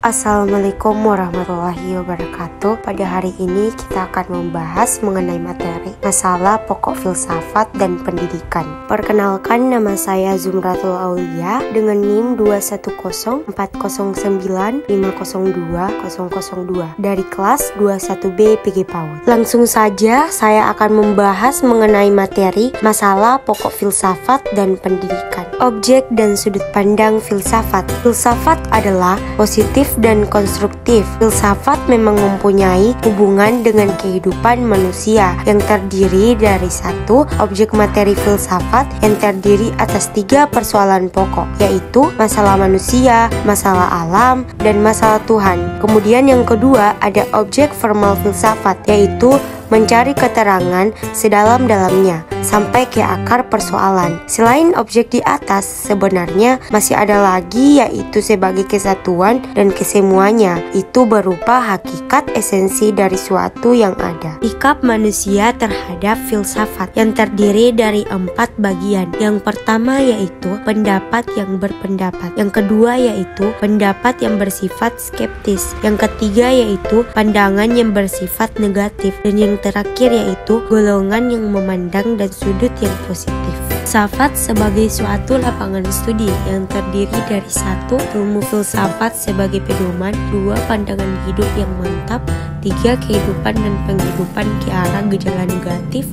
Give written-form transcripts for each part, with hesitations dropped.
Assalamualaikum warahmatullahi wabarakatuh. Pada hari ini kita akan membahas mengenai materi masalah pokok filsafat dan pendidikan. Perkenalkan, nama saya Zumratul Aulia dengan NIM 210409502 dari kelas 21B PG PAUD. Langsung saja saya akan membahas mengenai materi masalah pokok filsafat dan pendidikan. Objek dan sudut pandang filsafat. Filsafat adalah positif dan konstruktif. Filsafat memang mempunyai hubungan dengan kehidupan manusia yang terdiri dari satu objek materi filsafat yang terdiri atas tiga persoalan pokok, yaitu masalah manusia, masalah alam, dan masalah Tuhan. Kemudian yang kedua ada objek formal filsafat, yaitu mencari keterangan sedalam-dalamnya sampai ke akar persoalan. Selain objek di atas, sebenarnya masih ada lagi, yaitu sebagai kesatuan dan kesemuanya, itu berupa hakikat esensi dari suatu yang ada. Sikap manusia terhadap filsafat yang terdiri dari 4 bagian. Yang pertama yaitu pendapat yang berpendapat. Yang kedua yaitu pendapat yang bersifat skeptis. Yang ketiga yaitu pandangan yang bersifat negatif. Dan yang terakhir yaitu golongan yang memandang dan sudut yang positif. Filsafat sebagai suatu lapangan studi yang terdiri dari 1. Ilmu filsafat sebagai pedoman, 2. Pandangan hidup yang mantap, 3. Kehidupan dan penghidupan ke arah gejala negatif,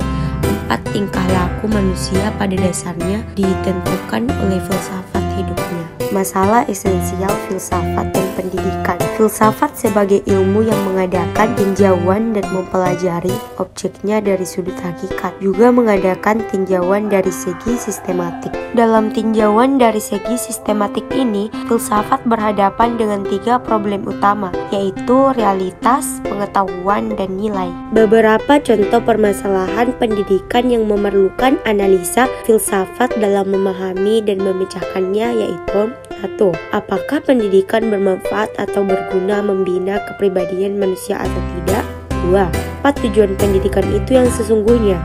4. Tingkah laku manusia pada dasarnya ditentukan oleh filsafat hidupnya. Masalah esensial filsafat dan pendidikan. Filsafat sebagai ilmu yang mengadakan tinjauan dan mempelajari objeknya dari sudut hakikat, juga mengadakan tinjauan dari segi sistematik. Dalam tinjauan dari segi sistematik ini, filsafat berhadapan dengan 3 problem utama, yaitu realitas, pengetahuan, dan nilai. Beberapa contoh permasalahan pendidikan yang memerlukan analisa filsafat dalam memahami dan memecahkannya yaitu: 1. Apakah pendidikan bermanfaat atau berguna membina kepribadian manusia atau tidak? 2. Apa tujuan pendidikan itu yang sesungguhnya?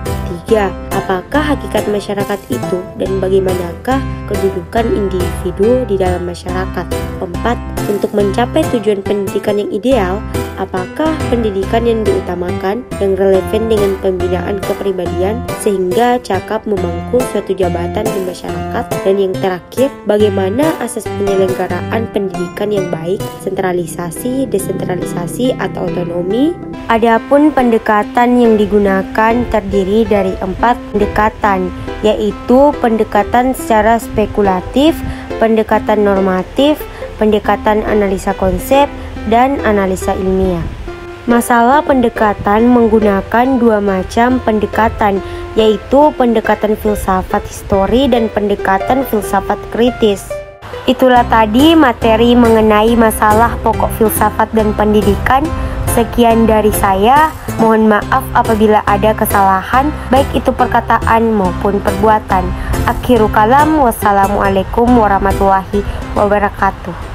3. Apakah hakikat masyarakat itu dan bagaimanakah kedudukan individu di dalam masyarakat? 4. Untuk mencapai tujuan pendidikan yang ideal, apakah pendidikan yang diutamakan yang relevan dengan pembinaan kepribadian sehingga cakap memangku suatu jabatan di masyarakat? Dan yang terakhir, bagaimana asas penyelenggaraan pendidikan yang baik, sentralisasi, desentralisasi, atau otonomi? Adapun pendekatan yang digunakan terdiri dari 4 pendekatan, yaitu pendekatan secara spekulatif, pendekatan normatif, pendekatan analisa konsep, dan analisa ilmiah. Masalah pendekatan menggunakan 2 macam pendekatan, yaitu pendekatan filsafat histori dan pendekatan filsafat kritis. Itulah tadi materi mengenai masalah pokok filsafat dan pendidikan. Sekian dari saya. Mohon maaf apabila ada kesalahan, baik itu perkataan maupun perbuatan. Akhirul kalam, wassalamualaikum warahmatullahi wabarakatuh.